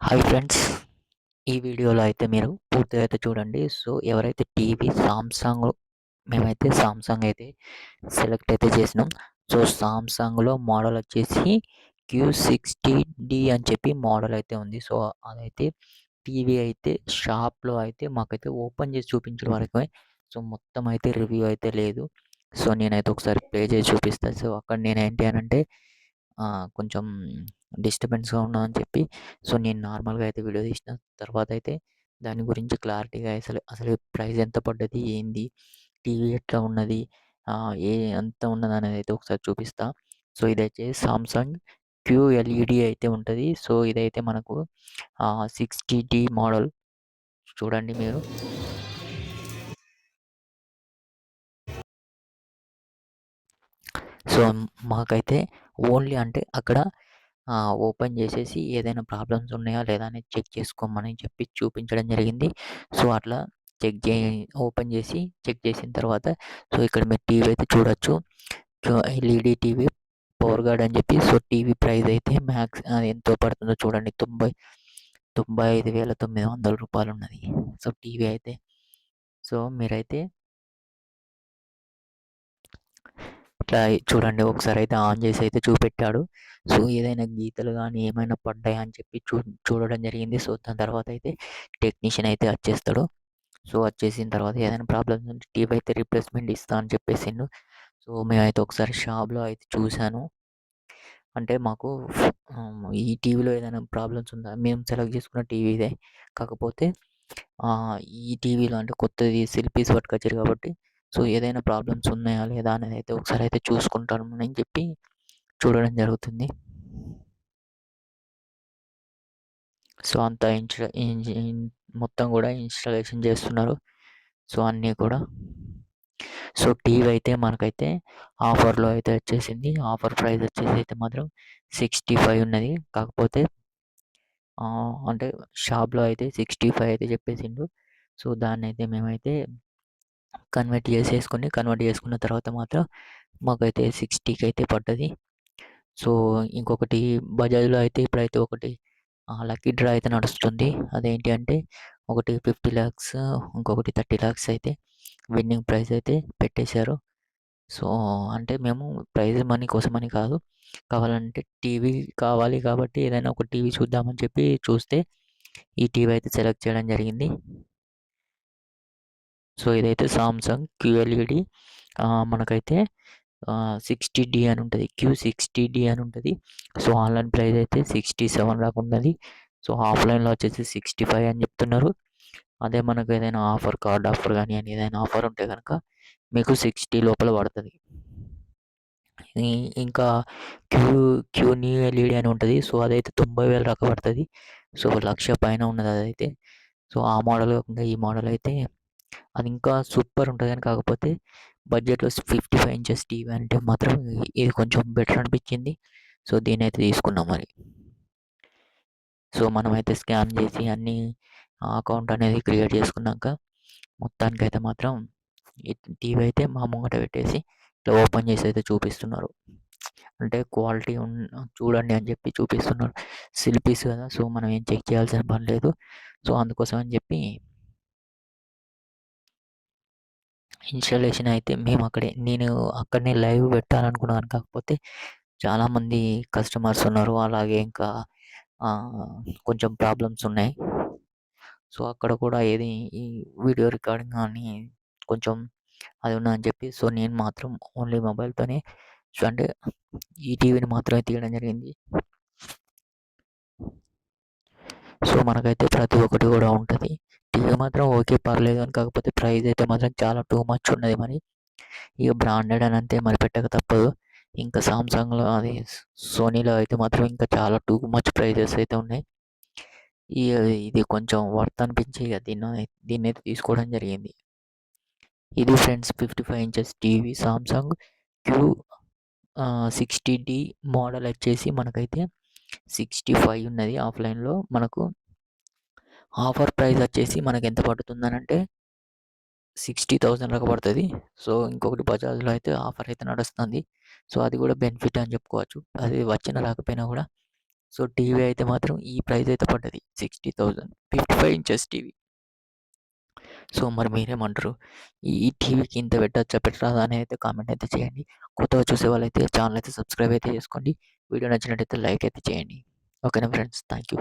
Hi friends. ఈ వీడియోలో అయితే మీరు పూర్తిగా అయితే చూడండి. సో, ఎవరైతే టీవీ సామ్‌సంగ్ మేమైతే సామ్‌సంగ్ అయితే సెలెక్ట్ అయితే చేసినాం. సో, సామ్‌సంగ్‌లో మోడల్ వచ్చేసి క్యూ60డి అని చెప్పి మోడల్ అయితే ఉంది. సో, అదైతే టీవీ అయితే షాప్‌లో అయితే మాకైతే ఓపెన్ చేసి చూపించడం వరకే. సో, మొత్తం అయితే రివ్యూ అయితే లేదు. సో, నేనైతే ఒకసారి ప్లే చేసి చూపిస్తా. సో, అక్కడ నేనేంటి అనంటే కొంచెం డిస్టర్బెన్స్‌గా ఉన్నదని చెప్పి సో, నేను నార్మల్‌గా అయితే వీడియో తీసిన. తర్వాతయితే దాని గురించి క్లారిటీగా అసలు ప్రైస్ ఎంత పడ్డది? ఏంది? టీవీ ఎట్లా ఉన్నది? ఎంత ఉన్నదనేదైతే ఒకసారి చూపిస్తా. సో, ఇదైతే సామ్‌సంగ్ క్యూఎల్ఈడీ అయితే ఉంటది. సో, ఇదైతే మనకు 60డి మోడల్ చూడండి మీరు. సో, మాకైతే ఓన్లీ అంటే అక్కడ ఓపెన్ చేసేసి ఏదైనా ప్రాబ్లమ్స్ ఉన్నాయా లేదా అనేది చెక్ చేసుకోమని చెప్పి చూపించడం జరిగింది. సో, అట్లా చెక్ జే ఓపెన్ చేసి చెక్ చేసిన తర్వాత సో, ఇక్కడ మీరు టీవీ అయితే చూడొచ్చు. ఎల్ఈడీ టీవీ పవర్ గార్డ్ అని చెప్పి సో, టీవీ ప్రైస్ అయితే ఎంతో పడుతుందో చూడండి. 95,900 రూపాయలున్నది. సో, టీవీ అయితే. సో, మీరైతే ఇట్లా చూడండి ఒకసారైతే ఆన్ చేసి అయితే చూపెట్టాడు. సో, ఏదైనా గీతలు గానీ, ఏమైనా పడ్డాయా అని చెప్పి చూడడం జరిగింది. సో, దాని తర్వాతయితే టెక్నీషియన్ అయితే వచ్చేస్తాడు. సో, వచ్చేసిన తర్వాత ఏదైనా ప్రాబ్లమ్స్ ఉంటే టీవీ అయితే రీప్లేస్‌మెంట్ ఇస్తా అని చెప్పేసిండు. సో, మేమైతే ఒకసారి షాప్‌లో అయితే చూసాను. అంటే మాకు ఈ టీవీలో ఏదైనా ప్రాబ్లమ్స్ ఉందా? మేము సెలెక్ట్ చేసుకున్న టీవీ ఇదే. కాకపోతే ఈ టీవీలో అంటే కొత్తది సెల్ పీస్ పట్టుకొచ్చారు కాబట్టి సో, ఏదైనా ప్రాబ్లమ్స్ ఉన్నాయా? లేదా? అనేదైతే ఒకసారైతే చూసుకుంటాను అని చెప్పి చూడడం జరుగుతుంది. సో, అంతా మొత్తం గూడా ఇన్‌స్టాలేషన్ చేస్తున్నారు. సో, అన్నీ కూడా. సో, టీవీ అయితే మనకైతే ఆఫర్‌లో అయితే వచ్చేసింది. ఆఫర్ ప్రైస్ వచ్చేసి అయితే మాత్రం 65 ఉన్నది. కాకపోతే అంటే షాప్‌లో అయితే 65 అయితే చెప్పేసిండు. సో, దాన్నైతే మేమైతే కన్వర్ట్ చేసుకున్న తర్వాత మాత్రం మాకైతే 60కి అయితే పడ్డది. సో, ఇంకొకటి బజాజ్‌లో అయితే ఇప్పుడైతే ఒకటి లక్కీ డ్రా అయితే నడుస్తుంది. అదేంటి అంటే ఒకటి 50,00,000 ఇంకొకటి 30,00,000 అయితే విన్నింగ్ ప్రైజ్ అయితే పెట్టేశారు. సో, అంటే మేము ప్రైజ్ మనీ కోసమని కాదు. కావాలంటే టీవీ కావాలి కాబట్టి ఏదైనా ఒక టీవీ చూద్దామని చెప్పి చూస్తే ఈ టీవీ అయితే సెలెక్ట్ చేయడం జరిగింది. సో, ఇదైతే సామ్‌సంగ్ క్యూఎల్ఈడీ మనకైతే 60డి అని ఉంటది. క్యూ60డి అని ఉంటది. సో, ఆన్‌లైన్ ప్రైస్ అయితే 67 దాకా ఉన్నది. సో, ఆఫ్‌లైన్‌లో వచ్చేసి 65 అని చెప్తున్నారు. అదే మనకు ఏదైనా ఆఫర్ కార్డ్ ఆఫర్ గాని అని ఏదైనా ఆఫర్ ఉంటే గనక మీకు 60 లోపల పడతది. ఈ ఇంకా క్యూ క్యూ న్యూ ఎల్ఈడీ అని ఉంటది. సో, అదైతే 90,000 దాకా పడతది. సో, 1,00,000 పైన ఉన్నది అదైతే. సో, ఆ మోడల్ కాకుండా ఈ మోడల్ అయితే అది ఇంకా సూపర్ ఉంటది గానీ కాకపోతే బడ్జెట్‌లో 55 ఇంచెస్ టీవీ అంటే మాత్రం ఇది కొంచెం బెటర్ అనిపించింది. సో, దీన్నైతే తీసుకున్నాం మరి. సో, మనమైతే స్కాన్ చేసి అన్నీ అకౌంట్ అనేది క్రియేట్ చేసుకున్నాక మొత్తానికైతే మాత్రం ఈ టీవీ అయితే మా ముంగట పెట్టేసి ఇట్లా ఓపెన్ చేసి అయితే చూపిస్తున్నారు. అంటే క్వాలిటీ చూడండి అని చెప్పి చూపిస్తున్నారు. సెల్ పీస్ కదా! సో, మనం ఏం చెక్ చేయాల్సిన పని లేదు. సో, అందుకోసం అని చెప్పి ఇన్‌స్టాలేషన్ అయితే నేను అక్కడనే లైవ్ పెట్టాలనుకున్నాను. కాకపోతే చాలామంది కస్టమర్స్ ఉన్నారు. అలాగే ఇంకా ఆహ్, కొంచెం ప్రాబ్లమ్స్ ఉన్నాయి. సో, అక్కడ కూడా ఈ వీడియో రికార్డింగ్ గానీ కొంచెం అది ఉన్నదని చెప్పి సో, నేను మాత్రం ఓన్లీ మొబైల్‌తోనే అంటే ఈ టీవీని మాత్రమే తీయడం జరిగింది. సో, మనకైతే ప్రతి ఒక్కటి కూడా ఉంటది. టీవీ మాత్రం ఓకే పర్లేదు అని కాకపోతే ప్రైస్ అయితే మాత్రం చాలా టూ మచ్ ఉన్నది మరి. ఇక బ్రాండెడ్ అని అంతే మరి పెట్టక తప్పదు. ఇంకా సామ్‌సంగ్‌లో అది సోనీలో అయితే మాత్రం ఇంకా చాలా టూ మచ్ ప్రైజెస్ అయితే ఉన్నాయి. ఇగ ఇది కొంచెం వర్త్ అనిపించి ఇగ దీన్నైతే తీసుకోవడం జరిగింది. ఇది friends 55 inches TV Samsung Q 60డి మోడల్ వచ్చేసి మనకైతే 65 ఉన్నది ఆఫ్‌లైన్‌లో. మనకు ఆఫర్ ప్రైస్ వచ్చేసి మనకెంత పడుతుందనంటే 60,000 దాకా పడతది. సో, ఇంకొకటి బజాజ్‌లో అయితే ఆఫర్ అయితే నడుస్తుంది. సో, అది కూడా బెనిఫిట్ అని చెప్పుకోవచ్చు. అది వచ్చినా రాకపోయినా కూడా సో టీవీ అయితే మాత్రం ఈ ప్రైస్ అయితే పడ్డది 60,000 55 ఇంచెస్ టీవీ. సో మరి మీరేమంటారు? ఈ టీవీకి ఇంత పెట్టరాదా అని అయితే కామెంట్ అయితే చేయండి. కొత్తగా చూసే వాళ్ళైతే ఛానల్ అయితే సబ్స్క్రైబ్ అయితే చేసుకోండి. వీడియో నచ్చినట్టయితే లైక్ అయితే చేయండి. ఓకేనా ఫ్రెండ్స్, థ్యాంక్ యూ.